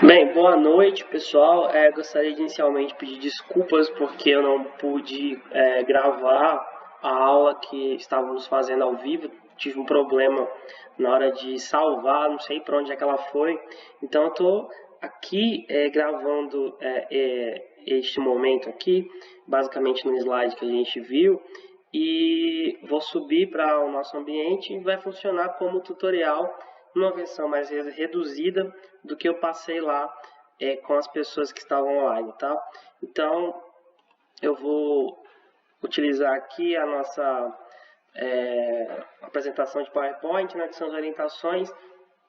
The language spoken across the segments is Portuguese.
Bem, boa noite, pessoal. Gostaria de inicialmente pedir desculpas porque eu não pude gravar a aula que estávamos fazendo ao vivo. Tive um problema na hora de salvar, não sei para onde é que ela foi. Então, eu estou aqui gravando este momento aqui, basicamente no slide que a gente viu, e vou subir para o nosso ambiente e vai funcionar como tutorial numa versão mais reduzida do que eu passei lá com as pessoas que estavam online, tá? Então, eu vou utilizar aqui a nossa apresentação de PowerPoint, né, que são as orientações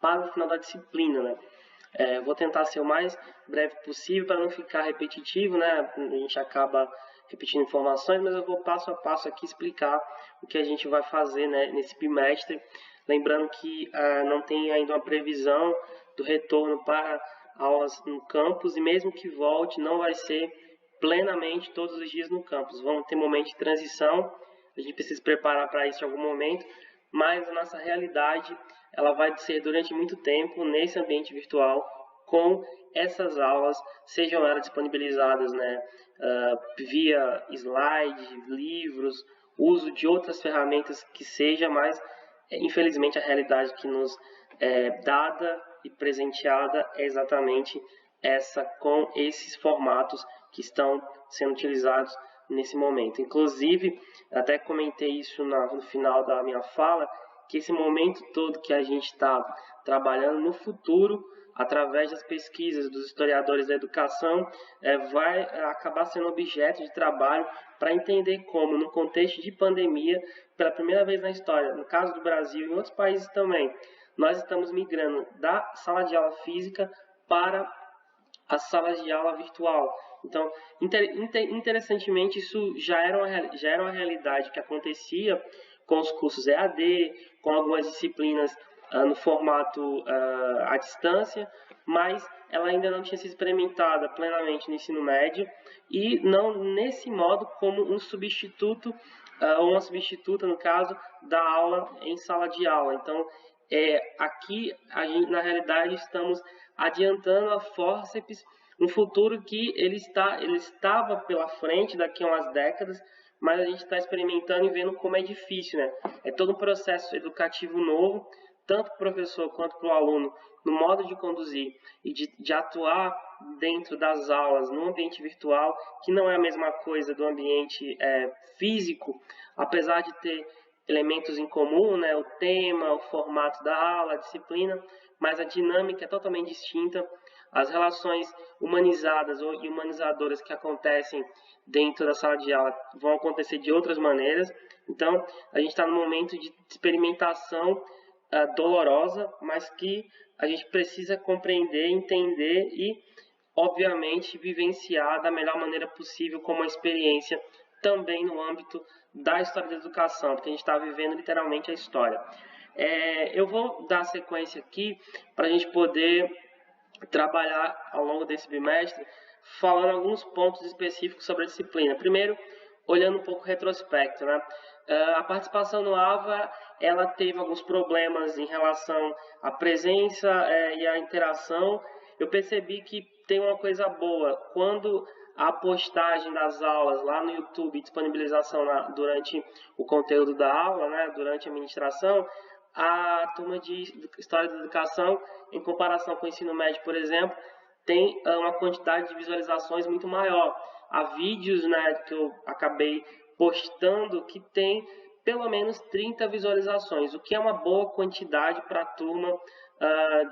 para o final da disciplina, né? Vou tentar ser o mais breve possível para não ficar repetitivo, né? A gente acaba repetindo informações, mas eu vou passo a passo aqui explicar o que a gente vai fazer, né, nesse bimestre. Lembrando que não tem ainda uma previsão do retorno para aulas no campus, e mesmo que volte, não vai ser plenamente todos os dias no campus. Vão ter momentos de transição, a gente precisa se preparar para isso em algum momento, mas a nossa realidade ela vai ser durante muito tempo nesse ambiente virtual, com essas aulas, sejam elas disponibilizadas, né, via slide, livros, uso de outras ferramentas que seja, mas infelizmente a realidade que nos é dada e presenteada é exatamente essa, com esses formatos que estão sendo utilizados nesse momento. Inclusive, até comentei isso no final da minha fala, que esse momento todo que a gente está trabalhando no futuro, através das pesquisas dos historiadores da educação, vai acabar sendo objeto de trabalho para entender como, no contexto de pandemia, pela primeira vez na história, no caso do Brasil e em outros países também, nós estamos migrando da sala de aula física para as salas de aula virtual. Então, interessantemente, isso já era uma realidade que acontecia com os cursos EAD, com algumas disciplinas no formato à distância, mas ela ainda não tinha sido experimentada plenamente no ensino médio e não nesse modo como um substituto, ou uma substituta, no caso, da aula em sala de aula. Então, aqui, na realidade, estamos adiantando a fórceps um futuro que ele estava pela frente daqui a umas décadas, mas a gente está experimentando e vendo como é difícil, né? É todo um processo educativo novo, tanto para o professor quanto para o aluno, no modo de conduzir e de atuar dentro das aulas no ambiente virtual, que não é a mesma coisa do ambiente físico, apesar de ter elementos em comum, né? O tema, o formato da aula, a disciplina, mas a dinâmica é totalmente distinta. As relações humanizadas e humanizadoras que acontecem dentro da sala de aula vão acontecer de outras maneiras. Então, a gente está no momento de experimentação dolorosa, mas que a gente precisa compreender, entender e, obviamente, vivenciar da melhor maneira possível como uma experiência também no âmbito da história da educação, porque a gente está vivendo literalmente a história. Eu vou dar sequência aqui para a gente poder trabalhar ao longo desse bimestre, falando alguns pontos específicos sobre a disciplina. Primeiro, olhando um pouco retrospecto, né? A participação no AVA, ela teve alguns problemas em relação à presença e à interação. Eu percebi que tem uma coisa boa, quando a postagem das aulas lá no YouTube, disponibilização durante o conteúdo da aula, né, durante a ministração, a turma de História da Educação, em comparação com o ensino médio, por exemplo, tem uma quantidade de visualizações muito maior. Há vídeos, né, que eu acabei postando que tem pelo menos 30 visualizações, o que é uma boa quantidade para a turma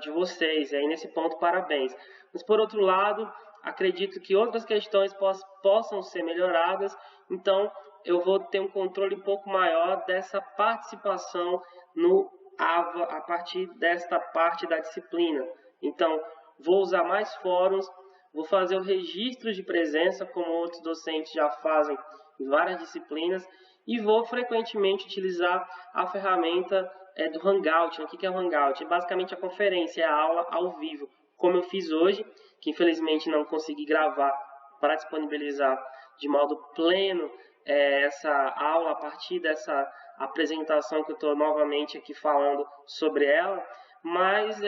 de vocês. E aí, nesse ponto, parabéns. Mas, por outro lado, acredito que outras questões possam ser melhoradas, então eu vou ter um controle um pouco maior dessa participação no AVA a partir desta parte da disciplina. Então, vou usar mais fóruns, vou fazer o registro de presença, como outros docentes já fazem em várias disciplinas, e vou frequentemente utilizar a ferramenta do Hangout. O que é o Hangout? É basicamente a conferência, é a aula ao vivo, como eu fiz hoje, que infelizmente não consegui gravar para disponibilizar de modo pleno essa aula a partir dessa apresentação que eu estou novamente aqui falando sobre ela, mas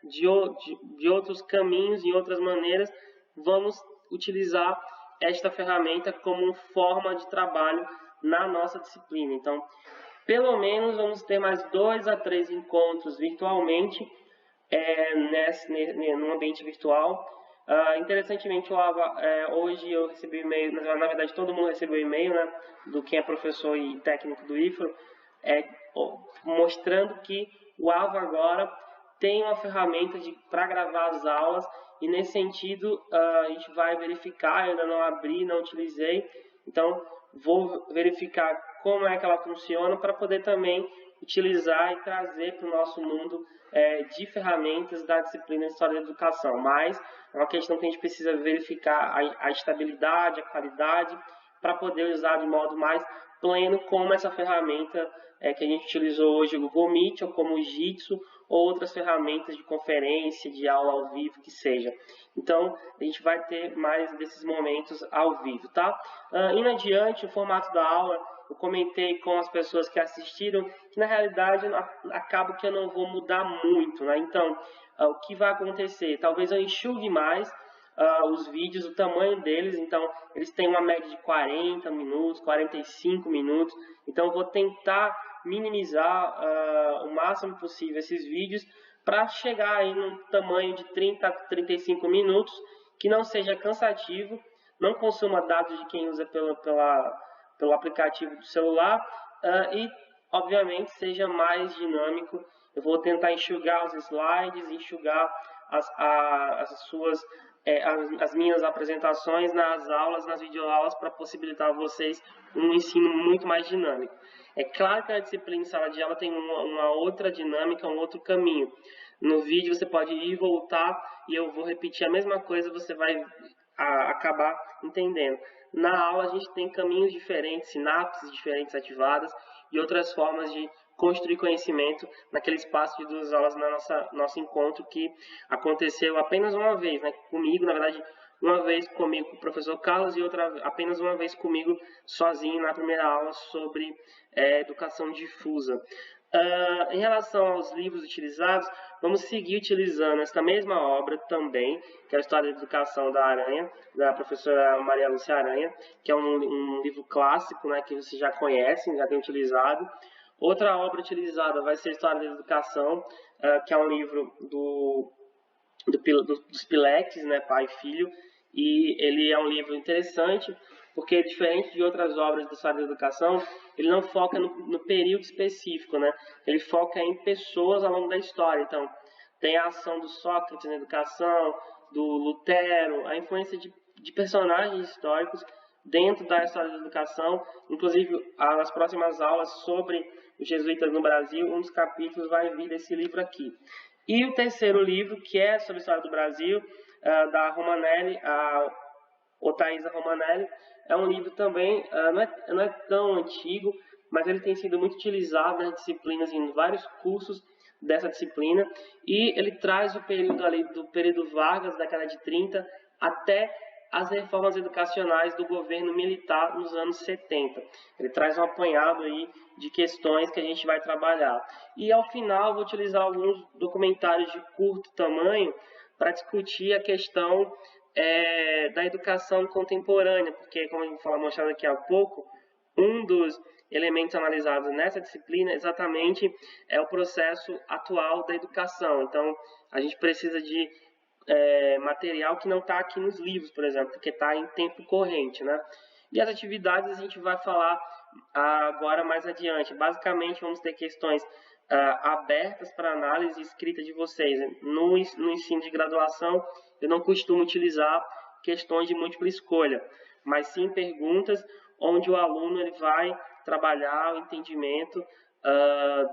de outros caminhos e outras maneiras, vamos utilizar esta ferramenta como forma de trabalho na nossa disciplina. Então, pelo menos vamos ter mais 2 a 3 encontros virtualmente, no ambiente virtual. Interessantemente, hoje eu recebi e-mail, na verdade todo mundo recebeu e-mail, né, do quem é professor e técnico do IFRO, mostrando que o AVA agora tem uma ferramenta para gravar as aulas, e nesse sentido a gente vai verificar. Eu ainda não abri, não utilizei, então vou verificar como é que ela funciona para poder também utilizar e trazer para o nosso mundo de ferramentas da disciplina de História da Educação. Mas é uma questão que a gente precisa verificar a estabilidade, a qualidade, para poder usar de modo mais pleno, como essa ferramenta que a gente utilizou hoje, o Google Meet, ou como o Jitsi, ou outras ferramentas de conferência, de aula ao vivo, que seja. Então, a gente vai ter mais desses momentos ao vivo, tá? Indo adiante, o formato da aula, eu comentei com as pessoas que assistiram, que na realidade acaba que eu não vou mudar muito, né? Então, o que vai acontecer? Talvez eu enxugue mais os vídeos, o tamanho deles. Então eles têm uma média de 40 minutos, 45 minutos, então eu vou tentar minimizar o máximo possível esses vídeos para chegar aí num tamanho de 30 a 35 minutos, que não seja cansativo, não consuma dados de quem usa pelo aplicativo do celular, e obviamente seja mais dinâmico. Eu vou tentar enxugar os slides, enxugar as minhas apresentações nas aulas, nas videoaulas, para possibilitar a vocês um ensino muito mais dinâmico. É claro que a disciplina em sala de aula tem uma outra dinâmica, um outro caminho. No vídeo você pode ir e voltar, e eu vou repetir a mesma coisa, você vai acabar entendendo. Na aula a gente tem caminhos diferentes, sinapses diferentes ativadas e outras formas de construir conhecimento naquele espaço de 2 aulas na nosso encontro, que aconteceu apenas uma vez, né, comigo, na verdade, uma vez comigo com o professor Carlos e apenas uma vez comigo sozinho na primeira aula sobre educação difusa. Em relação aos livros utilizados, vamos seguir utilizando esta mesma obra também, que é a História da Educação da Aranha, da professora Maria Lúcia Aranha, que é um livro clássico, né, que vocês já conhecem, já tem utilizado. Outra obra utilizada vai ser a História da Educação, que é um livro dos Pilecki, né, pai e filho, e ele é um livro interessante, porque diferente de outras obras da História da Educação, ele não foca no período específico, né? Ele foca em pessoas ao longo da história. Então, tem a ação do Sócrates na educação, do Lutero, a influência de personagens históricos dentro da História da Educação. Inclusive, nas próximas aulas sobre os jesuítas no Brasil, um dos capítulos vai vir desse livro aqui. E o terceiro livro, que é sobre a história do Brasil, da Romanelli, a Othaisa Romanelli, é um livro também, não é tão antigo, mas ele tem sido muito utilizado nas disciplinas, em vários cursos dessa disciplina, e ele traz o período ali do período Vargas, da década de 30, até as reformas educacionais do governo militar nos anos 70. Ele traz um apanhado aí de questões que a gente vai trabalhar. E ao final vou utilizar alguns documentários de curto tamanho para discutir a questão da educação contemporânea, porque, como a gente mostrado aqui há pouco, um dos elementos analisados nessa disciplina exatamente é o processo atual da educação. Então, a gente precisa de material que não está aqui nos livros, por exemplo, porque está em tempo corrente, né? E as atividades a gente vai falar agora mais adiante. Basicamente, vamos ter questões abertas para análise e escrita de vocês. No ensino de graduação, eu não costumo utilizar questões de múltipla escolha, mas sim perguntas onde o aluno ele vai trabalhar o entendimento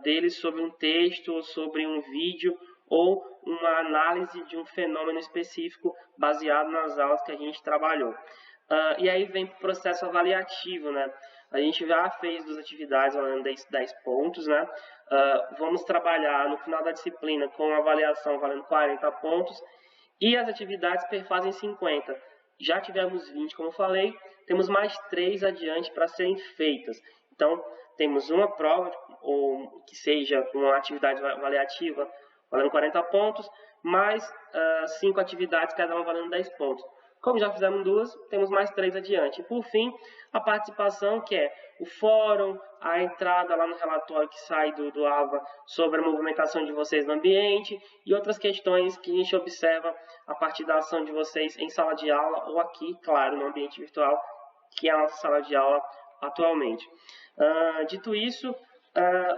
dele sobre um texto, sobre um vídeo, ou uma análise de um fenômeno específico baseado nas aulas que a gente trabalhou. E aí vem o processo avaliativo, né? A gente já fez 2 atividades valendo 10 pontos, né? Vamos trabalhar no final da disciplina com uma avaliação valendo 40 pontos, e as atividades perfazem 50. Já tivemos 20, como eu falei, temos mais 3 adiante para serem feitas. Então, temos uma prova, ou que seja uma atividade avaliativa valendo 40 pontos, mais 5 atividades, cada uma valendo 10 pontos. Como já fizemos 2, temos mais 3 adiante. E, por fim, a participação, que é o fórum, a entrada lá no relatório que sai do AVA sobre a movimentação de vocês no ambiente e outras questões que a gente observa a partir da ação de vocês em sala de aula ou aqui, claro, no ambiente virtual, que é a nossa sala de aula atualmente. Dito isso,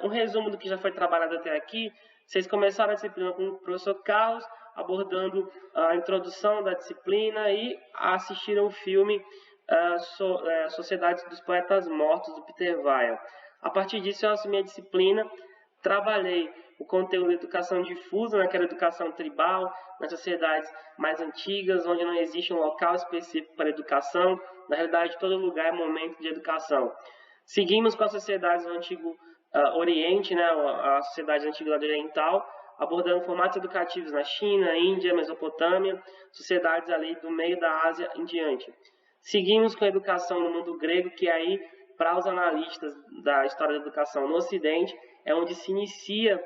um resumo do que já foi trabalhado até aqui. Vocês começaram a disciplina com o professor Carlos, abordando a introdução da disciplina e assistiram o filme Sociedade dos Poetas Mortos, do Peter Weir. A partir disso, eu assumi a disciplina, trabalhei o conteúdo de educação difusa, naquela educação tribal, nas sociedades mais antigas, onde não existe um local específico para educação. Na realidade, todo lugar é momento de educação. Seguimos com as sociedades do Antigo Oriente, né, a sociedade da Antiguidade Oriental, abordando formatos educativos na China, Índia, Mesopotâmia, sociedades ali do meio da Ásia em diante. Seguimos com a educação no mundo grego, que aí, para os analistas da história da educação no Ocidente, é onde se inicia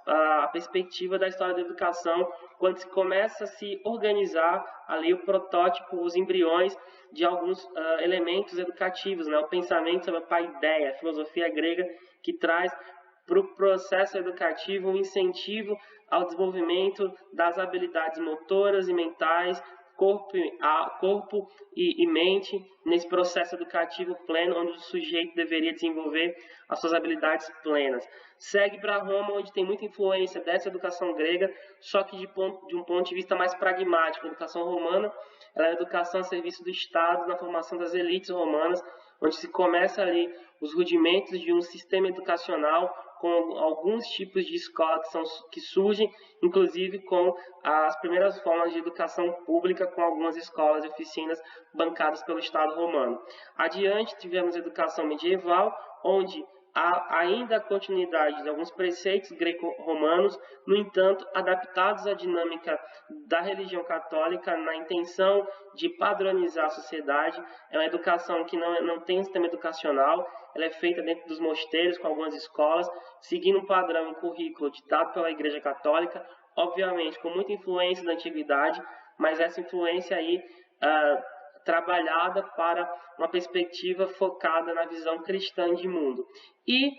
a perspectiva da história da educação, quando se começa a se organizar ali o protótipo, os embriões de alguns elementos educativos, né? O pensamento sobre a paideia, a filosofia grega, que traz para o processo educativo um incentivo ao desenvolvimento das habilidades motoras e mentais, corpo e mente, nesse processo educativo pleno, onde o sujeito deveria desenvolver as suas habilidades plenas. Segue para Roma, onde tem muita influência dessa educação grega, só que de um ponto de vista mais pragmático. A educação romana ela é a educação a serviço do Estado, na formação das elites romanas, onde se começa ali os rudimentos de um sistema educacional com alguns tipos de escola que surgem, inclusive com as primeiras formas de educação pública, com algumas escolas e oficinas bancadas pelo Estado romano. Adiante, tivemos a educação medieval, onde há ainda a continuidade de alguns preceitos greco-romanos, no entanto, adaptados à dinâmica da religião católica, na intenção de padronizar a sociedade. É uma educação que não tem um sistema educacional, ela é feita dentro dos mosteiros, com algumas escolas, seguindo um padrão, um currículo ditado pela Igreja Católica, obviamente com muita influência da antiguidade, mas essa influência aí trabalhada para uma perspectiva focada na visão cristã de mundo. E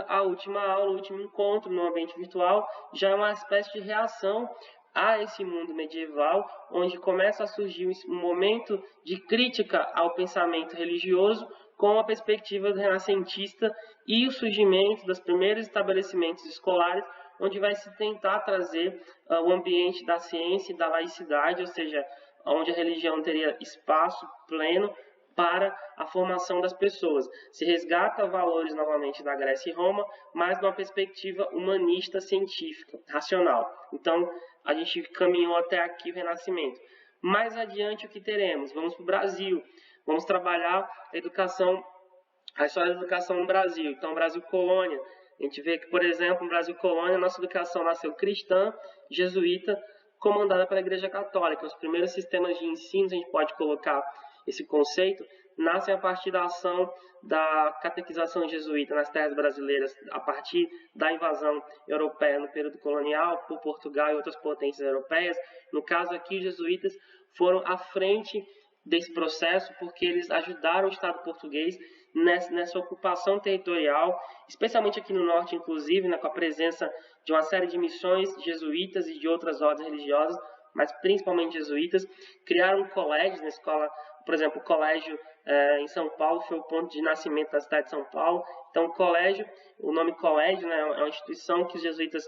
a última aula, o último encontro no ambiente virtual, já é uma espécie de reação a esse mundo medieval, onde começa a surgir um momento de crítica ao pensamento religioso, com a perspectiva do renascentista e o surgimento dos primeiros estabelecimentos escolares, onde vai se tentar trazer o ambiente da ciência e da laicidade, ou seja, onde a religião teria espaço pleno para a formação das pessoas. Se resgata valores novamente da Grécia e Roma, mas numa perspectiva humanista, científica, racional. Então, a gente caminhou até aqui o Renascimento. Mais adiante, o que teremos? Vamos para o Brasil. Vamos trabalhar a história da educação no Brasil. Então, Brasil Colônia. A gente vê que, por exemplo, no Brasil Colônia, nossa educação nasceu cristã, jesuíta, comandada pela Igreja Católica. Os primeiros sistemas de ensino, a gente pode colocar esse conceito, nascem a partir da ação da catequização jesuíta nas terras brasileiras, a partir da invasão europeia no período colonial por Portugal e outras potências europeias. No caso aqui, os jesuítas foram à frente desse processo porque eles ajudaram o Estado português nessa ocupação territorial, especialmente aqui no norte, inclusive, né, com a presença de uma série de missões jesuítas e de outras ordens religiosas, mas principalmente jesuítas. Criaram colégios na escola, por exemplo, o colégio em São Paulo foi o ponto de nascimento da cidade de São Paulo. Então, o colégio, o nome colégio, né, é uma instituição que os jesuítas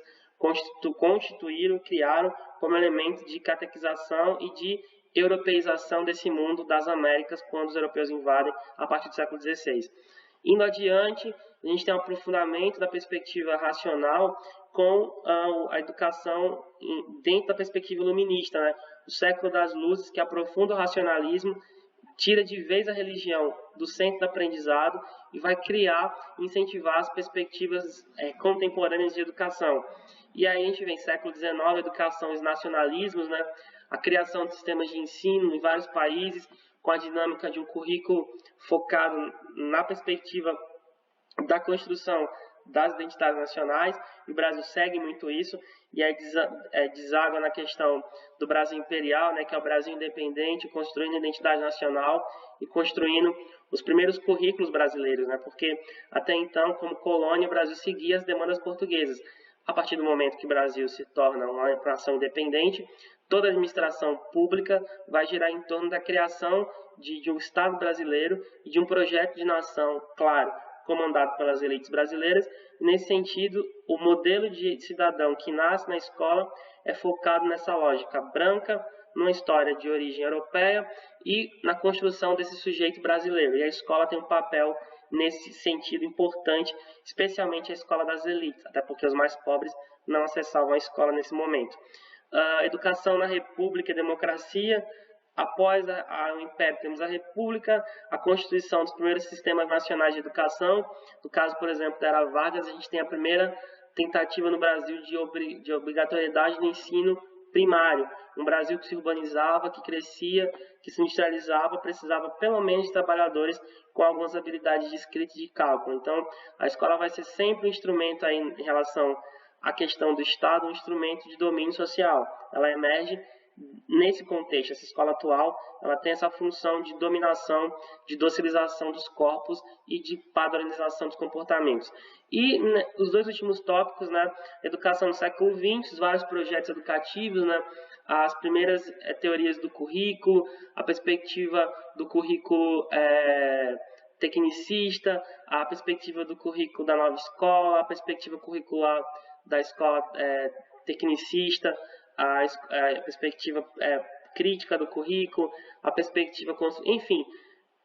constituíram, criaram como elemento de catequização e de europeização desse mundo das Américas, quando os europeus invadem a partir do século XVI. Indo adiante, a gente tem um aprofundamento da perspectiva racional com a educação dentro da perspectiva iluminista, né? O século das luzes, que aprofunda o racionalismo, tira de vez a religião do centro do aprendizado e vai criar e incentivar as perspectivas contemporâneas de educação. E aí a gente vem século XIX, a educação e os nacionalismos, né? A criação de sistemas de ensino em vários países, com a dinâmica de um currículo focado na perspectiva da construção das identidades nacionais, e o Brasil segue muito isso, e aí deságua na questão do Brasil imperial, né, que é o Brasil independente, construindo a identidade nacional e construindo os primeiros currículos brasileiros, né, porque até então, como colônia, o Brasil seguia as demandas portuguesas. A partir do momento que o Brasil se torna uma nação independente, toda a administração pública vai girar em torno da criação de um Estado brasileiro e de um projeto de nação, claro, comandado pelas elites brasileiras. Nesse sentido, o modelo de cidadão que nasce na escola é focado nessa lógica branca, numa história de origem europeia e na construção desse sujeito brasileiro. E a escola tem um papel nesse sentido importante, especialmente a escola das elites, até porque os mais pobres não acessavam a escola nesse momento. Educação na República e Democracia. Após o Império, temos a República, a constituição dos primeiros sistemas nacionais de educação. No caso, por exemplo, da Era Vargas, a gente tem a primeira tentativa no Brasil de obrigatoriedade do ensino primário. Um Brasil que se urbanizava, que crescia, que se industrializava, precisava pelo menos de trabalhadores com algumas habilidades de escrita e de cálculo. Então, a escola vai ser sempre um instrumento aí em relação à questão do Estado, um instrumento de domínio social. Ela emerge nesse contexto. Essa escola atual, ela tem essa função de dominação, de docilização dos corpos e de padronização dos comportamentos. E os dois últimos tópicos, né, educação no século XX, os vários projetos educativos, né, as primeiras teorias do currículo, a perspectiva do currículo tecnicista, a perspectiva do currículo da nova escola, a perspectiva curricular da escola tecnicista, a perspectiva crítica do currículo, a perspectiva, enfim,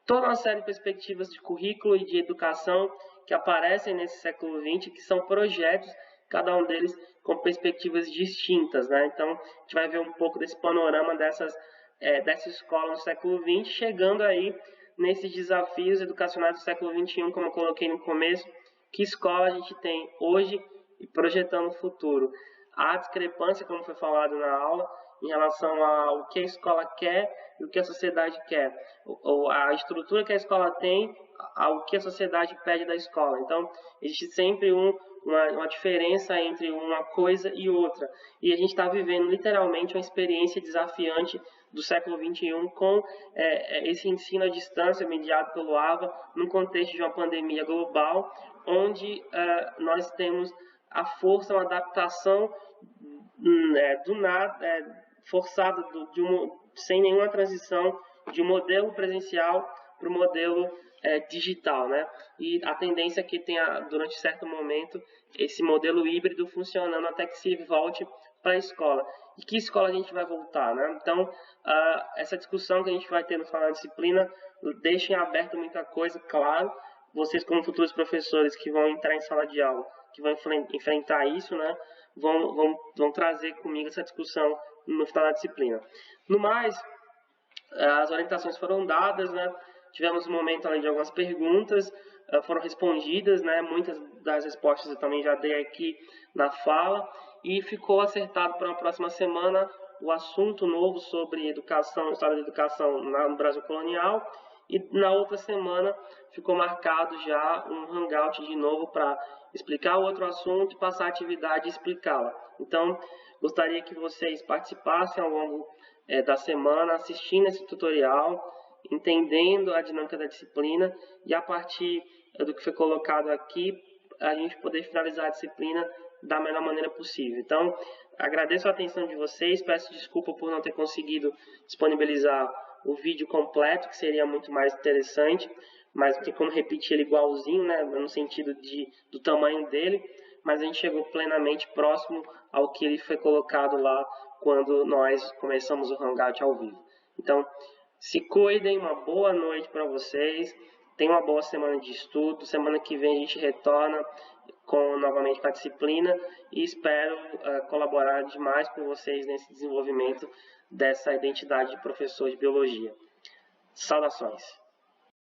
toda uma série de perspectivas de currículo e de educação que aparecem nesse século XX, que são projetos, cada um deles com perspectivas distintas, né? Então, a gente vai ver um pouco desse panorama dessa escola no século XX, chegando aí nesses desafios educacionais do século XXI, como eu coloquei no começo, que escola a gente tem hoje e projetando o futuro. Há discrepância, como foi falado na aula, em relação ao que a escola quer e o que a sociedade quer. A estrutura que a escola tem, ao que a sociedade pede da escola. Então, existe sempre uma diferença entre uma coisa e outra. E a gente está vivendo literalmente uma experiência desafiante do século XXI com esse ensino à distância mediado pelo AVA, num contexto de uma pandemia global, onde nós temos a força, uma adaptação do nada, forçada, sem nenhuma transição de um modelo presencial para o modelo digital, né? E a tendência é que tenha, durante certo momento, esse modelo híbrido funcionando até que se volte para a escola. E que escola a gente vai voltar, né? Então, essa discussão que a gente vai ter no final da disciplina deixa em aberto muita coisa, claro. Vocês, como futuros professores que vão entrar em sala de aula, que vão enfrentar isso, né, vão trazer comigo essa discussão no final da disciplina. No mais, as orientações foram dadas, né, tivemos um momento ali de algumas perguntas, foram respondidas, né, muitas das respostas eu também já dei aqui na fala, e ficou acertado para a próxima semana o assunto novo sobre educação, história da educação no Brasil colonial. E na outra semana ficou marcado já um hangout de novo para explicar o outro assunto, passar a atividade e explicá-la. Então, gostaria que vocês participassem ao longo da semana, assistindo esse tutorial, entendendo a dinâmica da disciplina e a partir do que foi colocado aqui, a gente poder finalizar a disciplina da melhor maneira possível. Então, agradeço a atenção de vocês, peço desculpa por não ter conseguido disponibilizar o vídeo completo, que seria muito mais interessante, mas tem como repetir ele igualzinho, né, no sentido do tamanho dele, mas a gente chegou plenamente próximo ao que ele foi colocado lá quando nós começamos o Hangout ao vivo. Então, se cuidem, uma boa noite para vocês, tenham uma boa semana de estudo, semana que vem a gente retorna novamente com a disciplina e espero colaborar demais com vocês nesse desenvolvimento dessa identidade de professor de biologia. Saudações!